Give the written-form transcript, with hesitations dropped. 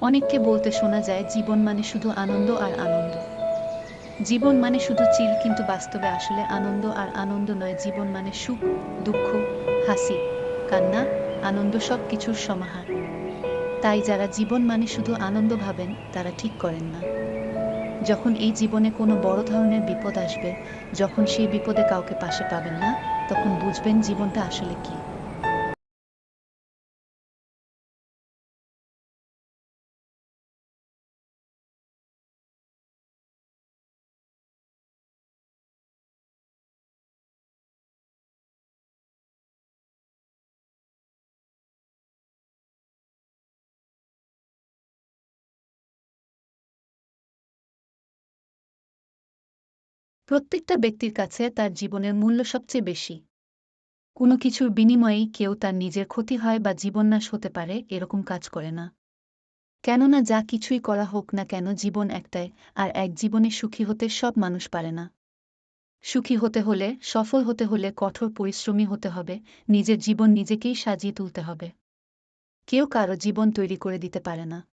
অনেককে বলতে শোনা যায় জীবন মানে শুধু আনন্দ আর আনন্দ। জীবন মানে শুধু চিল, কিন্তু বাস্তবে আসলে আনন্দ আর আনন্দ নয়। জীবন মানে সুখ, দুঃখ, হাসি, কান্না, আনন্দ, সব কিছুর সমাহার। তাই যারা জীবন মানে শুধু আনন্দ ভাবেন তারা ঠিক করেন না। যখন এই জীবনে কোনো বড় ধরনের বিপদ আসবে, যখন সেই বিপদে কাউকে পাশে পাবেন না, তখন বুঝবেন জীবনটা আসলে কি। প্রত্যেকটা ব্যক্তির কাছে তার জীবনের মূল্য সবচেয়ে বেশি। কোনো কিছুর বিনিময়েই কেউ তার নিজের ক্ষতি হয় বা জীবননাশ হতে পারে এরকম কাজ করে না। কেননা যা কিছুই করা হোক না কেন, জীবন একটাই, আর এক জীবনে সুখী হতে সব মানুষ পারে না। সুখী হতে হলে, সফল হতে হলে কঠোর পরিশ্রমী হতে হবে, নিজের জীবন নিজেকেই সাজিয়ে তুলতে হবে। কেউ কারো জীবন তৈরি করে দিতে পারে না।